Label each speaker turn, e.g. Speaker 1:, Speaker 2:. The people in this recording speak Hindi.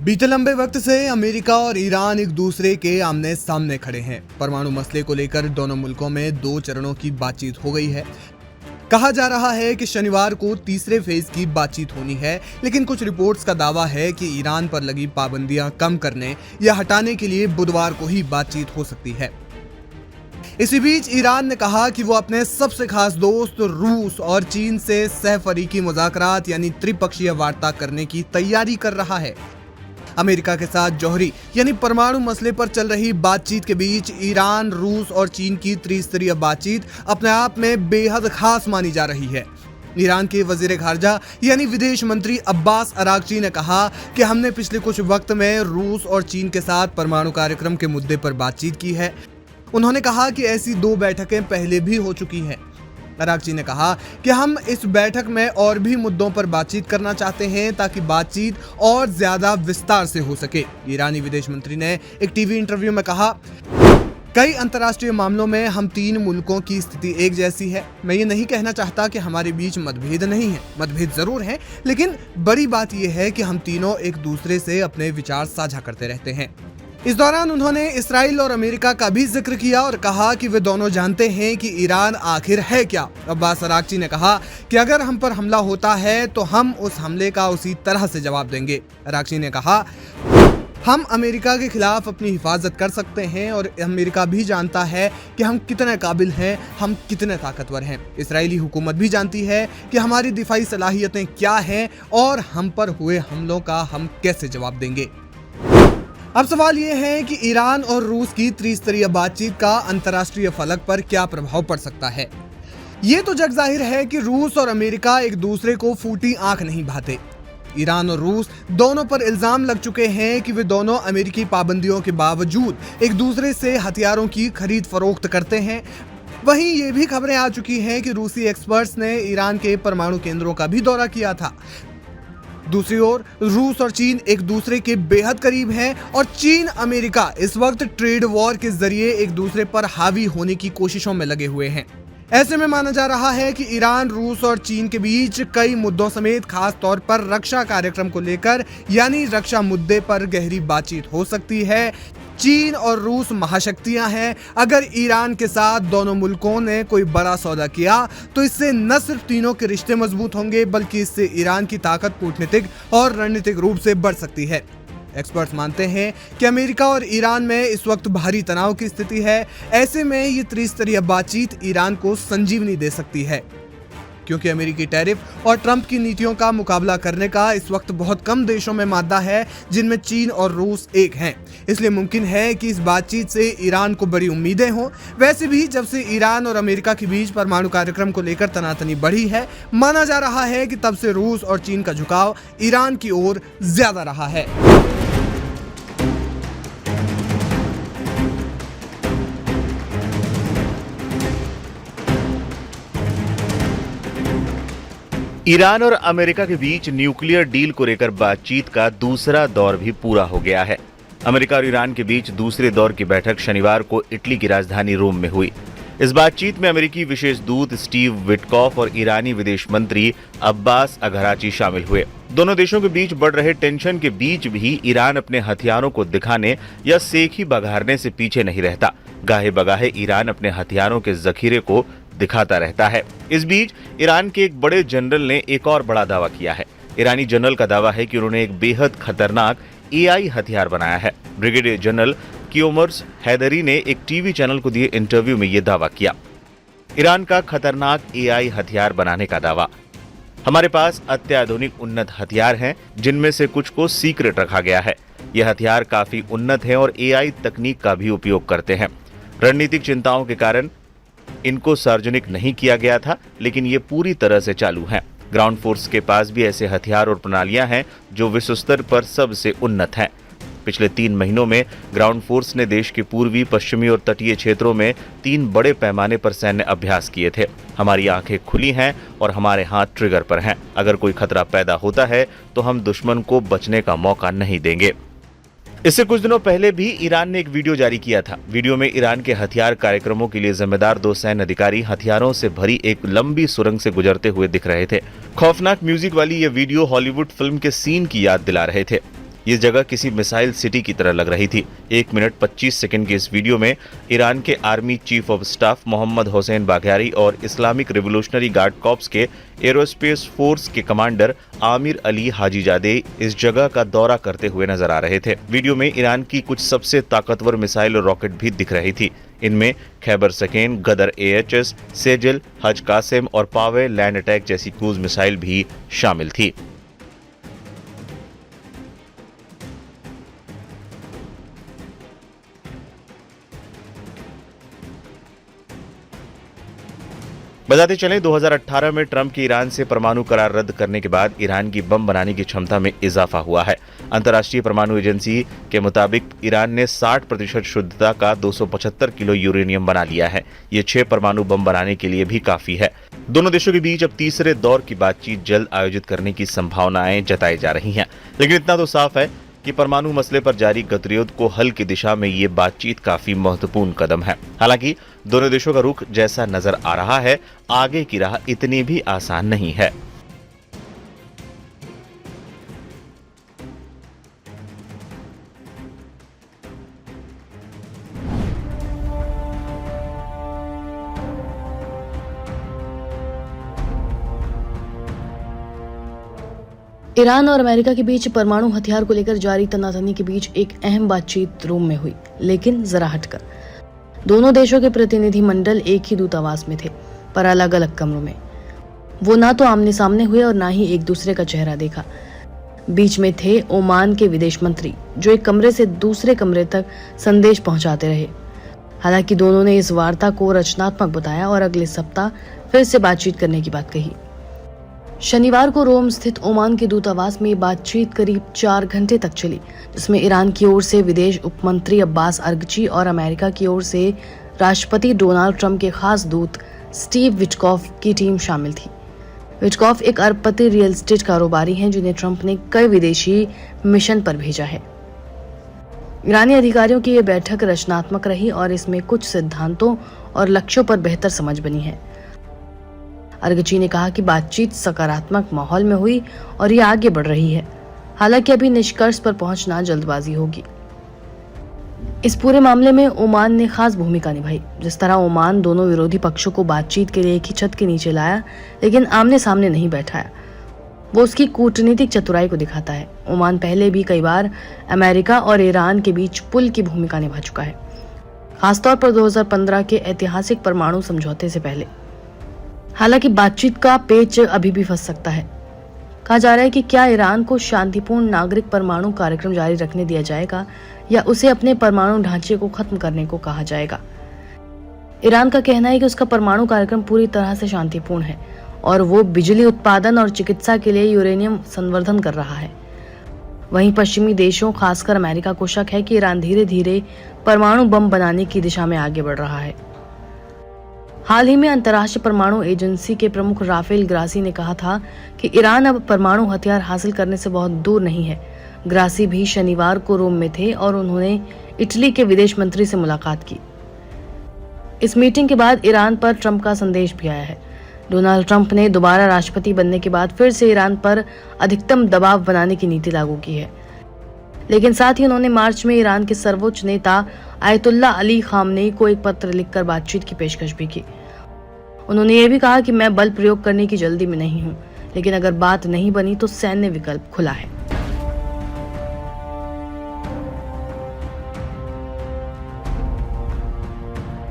Speaker 1: बीते लंबे वक्त से अमेरिका और ईरान एक दूसरे के आमने सामने खड़े हैं। परमाणु मसले को लेकर दोनों मुल्कों में 2 चरणों की बातचीत हो गई है। कहा जा रहा है कि शनिवार को तीसरे फेज की बातचीत होनी है, लेकिन कुछ रिपोर्ट्स का दावा है कि ईरान पर लगी पाबंदियां कम करने या हटाने के लिए बुधवार को ही बातचीत हो सकती है। इसी बीच ईरान ने कहा कि वो अपने सबसे खास दोस्त रूस और चीन से सहफरीकी मुज़ाकरात यानी त्रिपक्षीय वार्ता करने की तैयारी कर रहा है। अमेरिका के साथ जौहरी यानी परमाणु मसले पर चल रही बातचीत के बीच ईरान, रूस और चीन की त्रिस्तरीय बातचीत अपने आप में बेहद खास मानी जा रही है। ईरान के वजीर खारजा यानी विदेश मंत्री अब्बास अरागची ने कहा कि हमने पिछले कुछ वक्त में रूस और चीन के साथ परमाणु कार्यक्रम के मुद्दे पर बातचीत की है। उन्होंने कहा कि ऐसी 2 बैठकें पहले भी हो चुकी हैं। अरागची ने कहा कि हम इस बैठक में और भी मुद्दों पर बातचीत करना चाहते हैं ताकि बातचीत और ज्यादा विस्तार से हो सके। ईरानी विदेश मंत्री ने एक टीवी इंटरव्यू में कहा, कई अंतर्राष्ट्रीय मामलों में हम 3 मुल्कों की स्थिति एक जैसी है। मैं ये नहीं कहना चाहता कि हमारे बीच मतभेद नहीं है, मतभेद जरूर हैं, लेकिन बड़ी बात यह है कि हम तीनों एक दूसरे से अपने विचार साझा करते रहते हैं। इस दौरान उन्होंने इसराइल और अमेरिका का भी जिक्र किया और कहा कि वे दोनों जानते हैं कि ईरान आखिर है क्या। अब्बास अरागची ने कहा कि अगर हम पर हमला होता है तो हम उस हमले का उसी तरह से जवाब देंगे। अरागची ने कहा, हम अमेरिका के खिलाफ अपनी हिफाजत कर सकते हैं और अमेरिका भी जानता है कि हम कितने काबिल हैं, हम कितने ताकतवर हैं। इसराइली हुकूमत भी जानती है कि हमारी दिफाई सलाहियतें क्या हैं और हम पर हुए हमलों का हम कैसे जवाब देंगे। अब सवाल ये है कि ईरान और रूस की त्रिस्तरीय बातचीत का अंतर्राष्ट्रीय फलक पर क्या प्रभाव पड़ सकता है। ये तो जग जाहिर है कि रूस और अमेरिका एक दूसरे को फूटी आंख नहीं भाते। ईरान और रूस दोनों पर इल्जाम लग चुके हैं कि वे दोनों अमेरिकी पाबंदियों के बावजूद एक दूसरे से हथियारों की खरीद फरोख्त करते हैं। वहीं ये भी खबरें आ चुकी हैं कि रूसी एक्सपर्ट्स ने ईरान के परमाणु केंद्रों का भी दौरा किया था। दूसरी ओर रूस और चीन एक दूसरे के बेहद करीब हैं और चीन अमेरिका इस वक्त ट्रेड वॉर के जरिए एक दूसरे पर हावी होने की कोशिशों में लगे हुए हैं। ऐसे में माना जा रहा है कि ईरान, रूस और चीन के बीच कई मुद्दों समेत खास तौर पर रक्षा कार्यक्रम को लेकर यानी रक्षा मुद्दे पर गहरी बातचीत हो सकती है। चीन और रूस महाशक्तियां हैं। अगर ईरान के साथ दोनों मुल्कों ने कोई बड़ा सौदा किया तो इससे न सिर्फ तीनों के रिश्ते मजबूत होंगे, बल्कि इससे ईरान की ताकत कूटनीतिक और रणनीतिक रूप से बढ़ सकती है। एक्सपर्ट्स मानते हैं कि अमेरिका और ईरान में इस वक्त भारी तनाव की स्थिति है। ऐसे में ये त्रिस्तरीय बातचीत ईरान को संजीवनी दे सकती है, क्योंकि अमेरिकी टैरिफ और ट्रंप की नीतियों का मुकाबला करने का इस वक्त बहुत कम देशों में मादा है, जिनमें चीन और रूस एक हैं। इसलिए मुमकिन है कि इस बातचीत से ईरान को बड़ी उम्मीदें हों। वैसे भी जब से ईरान और अमेरिका के बीच परमाणु कार्यक्रम को लेकर तनातनी बढ़ी है, माना जा रहा है कि तब से रूस और चीन का झुकाव ईरान की ओर ज्यादा रहा है।
Speaker 2: ईरान और अमेरिका के बीच न्यूक्लियर डील को लेकर बातचीत का दूसरा दौर भी पूरा हो गया है। अमेरिका और ईरान के बीच दूसरे दौर की बैठक शनिवार को इटली की राजधानी रोम में हुई। इस बातचीत में अमेरिकी विशेष दूत स्टीव विटकॉफ और ईरानी विदेश मंत्री अब्बास अरागची शामिल हुए। दोनों देशों के बीच बढ़ रहे टेंशन के बीच भी ईरान अपने हथियारों को दिखाने या सेखी बघारने से पीछे नहीं रहता। गाहे बगाहे ईरान अपने हथियारों के जखीरे को दिखाता रहता है। इस बीच ईरान के एक बड़े जनरल ने एक और बड़ा दावा किया है। ईरानी जनरल का दावा है कि उन्होंने एक बेहद खतरनाक एआई हथियार बनाया है। ब्रिगेडियर जनरल कियोमर्स हैदरी ने एक टीवी चैनल को दिए इंटरव्यू में यह दावा किया। ईरान का खतरनाक एआई हथियार बनाने का दावा। हमारे पास अत्याधुनिक उन्नत हथियार हैं, जिनमें से कुछ को सीक्रेट रखा गया है। यह हथियार काफी उन्नत है और एआई तकनीक का भी उपयोग करते हैं। रणनीतिक चिंताओं के कारण इनको सार्वजनिक नहीं किया गया था, लेकिन ये पूरी तरह से चालू हैं। ग्राउंड फोर्स के पास भी ऐसे हथियार और प्रणालियां हैं जो विश्व स्तर पर सबसे उन्नत हैं। पिछले 3 महीनों में ग्राउंड फोर्स ने देश के पूर्वी, पश्चिमी और तटीय क्षेत्रों में 3 बड़े पैमाने पर सैन्य अभ्यास किए थे। हमारी आंखें खुली हैं और हमारे हाथ ट्रिगर पर हैं। अगर कोई खतरा पैदा होता है तो हम दुश्मन को बचने का मौका नहीं देंगे। इससे कुछ दिनों पहले भी ईरान ने एक वीडियो जारी किया था। वीडियो में ईरान के हथियार कार्यक्रमों के लिए जिम्मेदार 2 सैन्य अधिकारी हथियारों से भरी एक लंबी सुरंग से गुजरते हुए दिख रहे थे। खौफनाक म्यूजिक वाली ये वीडियो हॉलीवुड फिल्म के सीन की याद दिला रहे थे। ये जगह किसी मिसाइल सिटी की तरह लग रही थी। 1 मिनट 25 सेकंड की इस वीडियो में ईरान के army chief of staff Mohammad Hossein Bagheri और इस्लामिक रिवोल्यूशनरी गार्ड कॉर्प्स के एरोस्पेस फोर्स के कमांडर आमिर अली हाजीजादे इस जगह का दौरा करते हुए नजर आ रहे थे। वीडियो में ईरान की कुछ सबसे ताकतवर मिसाइल और रॉकेट भी दिख रही थी। इनमें खैबर सकेन, गदर AHS, सेजल, हज कासिम और पावे लैंड अटैक जैसी क्रूज मिसाइल भी शामिल थी। बताते चलें 2018 में ट्रंप की ईरान से परमाणु करार रद्द करने के बाद ईरान की बम बनाने की क्षमता में इजाफा हुआ है। अंतर्राष्ट्रीय परमाणु एजेंसी के मुताबिक ईरान ने 60% शुद्धता का 275 किलो यूरेनियम बना लिया है। ये 6 परमाणु बम बनाने के लिए भी काफी है। दोनों देशों के बीच अब तीसरे दौर की बातचीत जल्द आयोजित करने की संभावनाएं जताई जा रही हैं। लेकिन इतना तो साफ है कि परमाणु मसले पर जारी गतिरोध को हल की दिशा में ये बातचीत काफी महत्वपूर्ण कदम है। हालांकि दोनों देशों का रुख जैसा नजर आ रहा है, आगे की राह इतनी भी आसान नहीं है।
Speaker 3: ईरान और अमेरिका के बीच परमाणु हथियार को लेकर जारी तनातनी के बीच एक अहम बातचीत रोम में हुई, लेकिन जरा हटकर। दोनों देशों के प्रतिनिधिमंडल एक ही दूतावास में थे, पर अलग अलग कमरों में। वो ना तो आमने सामने हुए और ना ही एक दूसरे का चेहरा देखा। बीच में थे ओमान के विदेश मंत्री, जो एक कमरे से दूसरे कमरे तक संदेश पहुंचाते रहे। हालांकि दोनों ने इस वार्ता को रचनात्मक बताया और अगले सप्ताह फिर से बातचीत करने की बात कही। शनिवार को रोम स्थित ओमान के दूतावास में बातचीत करीब 4 घंटे तक चली, जिसमें ईरान की ओर से विदेश उपमंत्री अब्बास अरगची और अमेरिका की ओर से राष्ट्रपति डोनाल्ड ट्रंप के खास दूत स्टीव विटकॉफ की टीम शामिल थी। विटकॉफ एक अरबपति रियल एस्टेट कारोबारी हैं, जिन्हें ट्रंप ने कई विदेशी मिशन पर भेजा है। ईरानी अधिकारियों की यह बैठक रचनात्मक रही और इसमें कुछ सिद्धांतों और लक्ष्यों पर बेहतर समझ बनी है। अरगची ने कहा कि बातचीत सकारात्मक माहौल में हुई और ये आगे बढ़ रही है। हालांकि अभी निष्कर्ष पर पहुंचना जल्दबाजी होगी। इस पूरे मामले में ओमान ने खास भूमिका निभाई। जिस तरह ओमान दोनों विरोधी पक्षों को बातचीत के लिए एक ही छत के नीचे लाया, लेकिन आमने सामने नहीं बैठाया, वो उसकी कूटनीतिक चतुराई को दिखाता है। ओमान पहले भी कई बार अमेरिका और ईरान के बीच पुल की भूमिका निभा चुका है, खासतौर पर 2015 के ऐतिहासिक परमाणु समझौते से पहले। हालांकि बातचीत का पेच अभी भी फंस सकता है। कहा जा रहा है कि क्या ईरान को शांतिपूर्ण नागरिक परमाणु कार्यक्रम जारी रखने दिया जाएगा या उसे अपने परमाणु ढांचे को खत्म करने को कहा जाएगा। ईरान का कहना है कि उसका परमाणु कार्यक्रम पूरी तरह से शांतिपूर्ण है और वो बिजली उत्पादन और चिकित्सा के लिए यूरेनियम संवर्धन कर रहा है। वहीं पश्चिमी देशों, खासकर अमेरिका को शक है कि ईरान धीरे धीरे परमाणु बम बनाने की दिशा में आगे बढ़ रहा है। हाल ही में अंतर्राष्ट्रीय परमाणु एजेंसी के प्रमुख राफेल ग्रासी ने कहा था कि ईरान अब परमाणु हथियार हासिल करने से बहुत दूर नहीं है। ग्रासी भी शनिवार को रोम में थे और उन्होंने इटली के विदेश मंत्री से मुलाकात की। इस मीटिंग के बाद ईरान पर ट्रंप का संदेश भी आया है। डोनाल्ड ट्रंप ने दोबारा राष्ट्रपति बनने के बाद फिर से ईरान पर अधिकतम दबाव बनाने की नीति लागू की है, लेकिन साथ ही उन्होंने मार्च में ईरान के सर्वोच्च नेता आयतुल्ला अली खामनेई को एक पत्र लिखकर बातचीत की पेशकश भी की। उन्होंने ये भी कहा कि मैं बल प्रयोग करने की जल्दी में नहीं हूं, लेकिन अगर बात नहीं बनी तो सैन्य विकल्प खुला है।